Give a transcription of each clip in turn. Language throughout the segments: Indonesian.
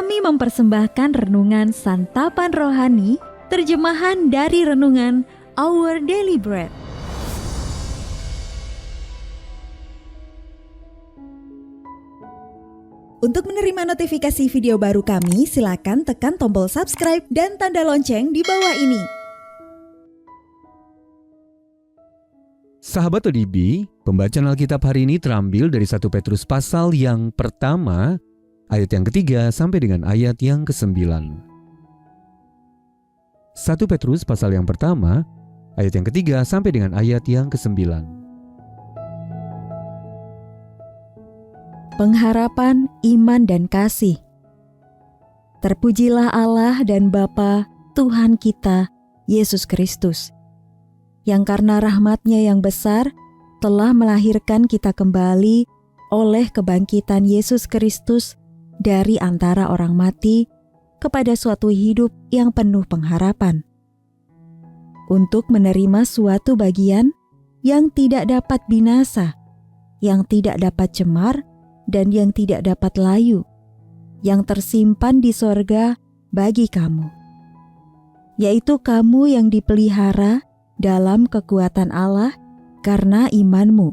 Kami mempersembahkan renungan Santapan Rohani, terjemahan dari renungan Our Daily Bread. Untuk menerima notifikasi video baru kami, silakan tekan tombol subscribe dan tanda lonceng di bawah ini. Sahabat ODB, pembacaan Alkitab hari ini terambil dari 1 Petrus pasal yang pertama, ayat yang ketiga sampai dengan ayat yang ke-9. 1 Petrus pasal yang pertama, ayat yang ketiga sampai dengan ayat yang ke-9. Pengharapan, iman, dan kasih. Terpujilah Allah dan Bapa Tuhan kita, Yesus Kristus, yang karena rahmat-Nya yang besar telah melahirkan kita kembali oleh kebangkitan Yesus Kristus dari antara orang mati kepada suatu hidup yang penuh pengharapan, untuk menerima suatu bagian yang tidak dapat binasa, yang tidak dapat cemar, dan yang tidak dapat layu, yang tersimpan di sorga bagi kamu, yaitu kamu yang dipelihara dalam kekuatan Allah karena imanmu,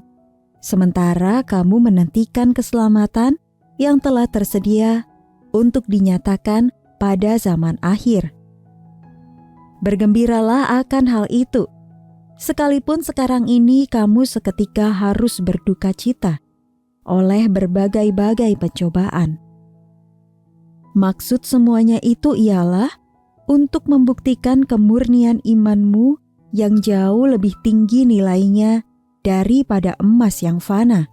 sementara kamu menantikan keselamatan yang telah tersedia untuk dinyatakan pada zaman akhir. Bergembiralah akan hal itu, sekalipun sekarang ini kamu seketika harus berduka cita oleh berbagai-bagai pencobaan. Maksud semuanya itu ialah untuk membuktikan kemurnian imanmu yang jauh lebih tinggi nilainya daripada emas yang fana,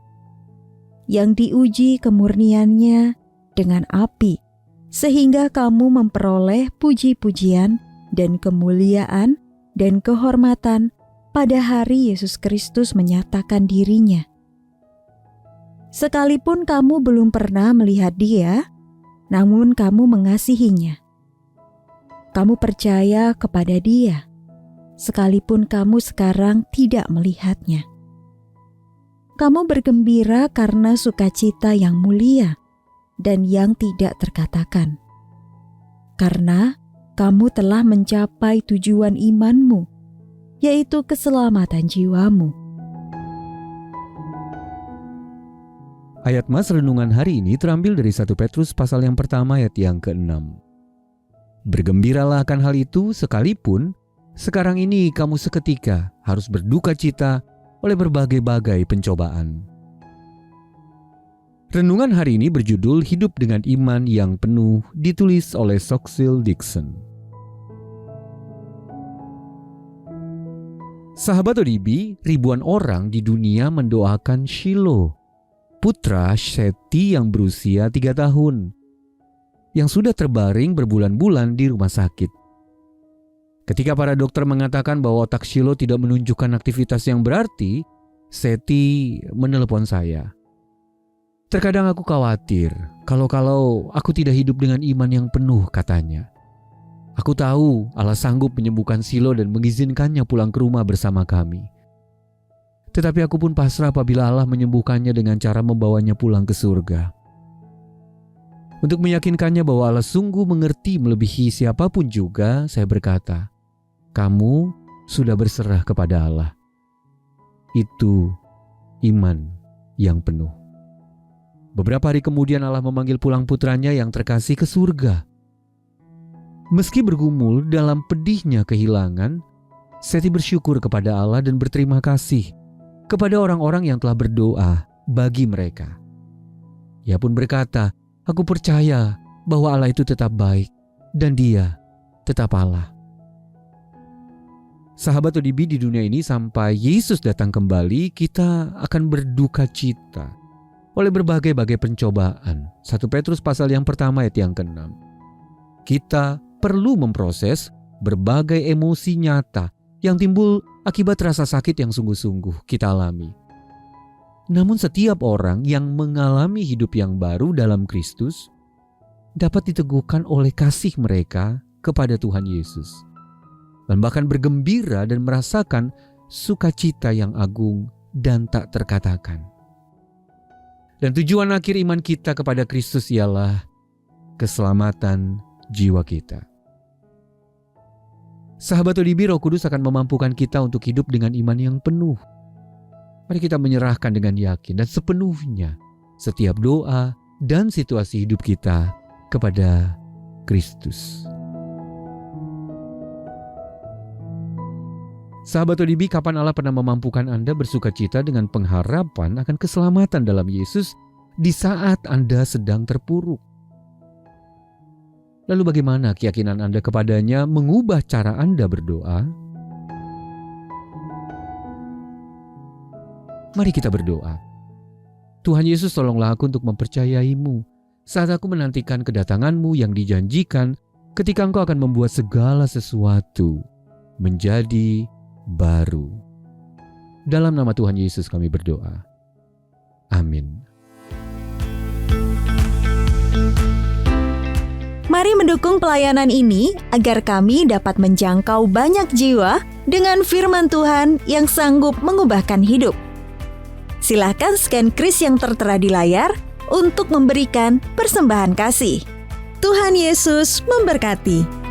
yang diuji kemurniannya dengan api, sehingga kamu memperoleh puji-pujian dan kemuliaan dan kehormatan pada hari Yesus Kristus menyatakan dirinya. Sekalipun kamu belum pernah melihat Dia, namun kamu mengasihinya. Kamu percaya kepada Dia, sekalipun kamu sekarang tidak melihatnya. Kamu bergembira karena sukacita yang mulia dan yang tidak terkatakan, karena kamu telah mencapai tujuan imanmu, yaitu keselamatan jiwamu. Ayat mas renungan hari ini terambil dari 1 Petrus pasal yang pertama ayat yang ke-6. Bergembiralah akan hal itu sekalipun sekarang ini kamu seketika harus berduka cita oleh berbagai-bagai pencobaan. Renungan hari ini berjudul Hidup dengan Iman yang Penuh, ditulis oleh Soxil Dixon. Sahabat ODB, ribuan orang di dunia mendoakan Shiloh, putra Seti yang berusia 3 tahun, yang sudah terbaring berbulan-bulan di rumah sakit. Ketika para dokter mengatakan bahwa otak Shiloh tidak menunjukkan aktivitas yang berarti, Seti menelepon saya. Terkadang aku khawatir kalau aku tidak hidup dengan iman yang penuh, katanya. Aku tahu Allah sanggup menyembuhkan Shiloh dan mengizinkannya pulang ke rumah bersama kami. Tetapi aku pun pasrah apabila Allah menyembuhkannya dengan cara membawanya pulang ke surga. Untuk meyakinkannya bahwa Allah sungguh mengerti melebihi siapapun juga, saya berkata, kamu sudah berserah kepada Allah. Itu iman yang penuh. Beberapa hari kemudian Allah memanggil pulang putranya yang terkasih ke surga. Meski bergumul dalam pedihnya kehilangan, Seti bersyukur kepada Allah dan berterima kasih kepada orang-orang yang telah berdoa bagi mereka. Ia pun berkata, aku percaya bahwa Allah itu tetap baik dan Dia tetap Allah. Sahabat ODB, di dunia ini sampai Yesus datang kembali, kita akan berduka cita oleh berbagai-bagai pencobaan. 1 Petrus pasal yang pertama ayat yang ke-6. Kita perlu memproses berbagai emosi nyata yang timbul akibat rasa sakit yang sungguh-sungguh kita alami. Namun setiap orang yang mengalami hidup yang baru dalam Kristus dapat diteguhkan oleh kasih mereka kepada Tuhan Yesus, dan bahkan bergembira dan merasakan sukacita yang agung dan tak terkatakan. Dan tujuan akhir iman kita kepada Kristus ialah keselamatan jiwa kita. Sahabat ODB, Roh Kudus akan memampukan kita untuk hidup dengan iman yang penuh. Mari kita menyerahkan dengan yakin dan sepenuhnya setiap doa dan situasi hidup kita kepada Kristus. Sahabat ODB, kapan Allah pernah memampukan Anda bersukacita dengan pengharapan akan keselamatan dalam Yesus di saat Anda sedang terpuruk? Lalu bagaimana keyakinan Anda kepadanya mengubah cara Anda berdoa? Mari kita berdoa. Tuhan Yesus, tolonglah aku untuk mempercayai-Mu saat aku menantikan kedatangan-Mu yang dijanjikan ketika Engkau akan membuat segala sesuatu menjadi baru. Dalam nama Tuhan Yesus kami berdoa. Amin. Mari mendukung pelayanan ini agar kami dapat menjangkau banyak jiwa dengan firman Tuhan yang sanggup mengubahkan hidup. Silakan scan kris yang tertera di layar untuk memberikan persembahan kasih. Tuhan Yesus memberkati.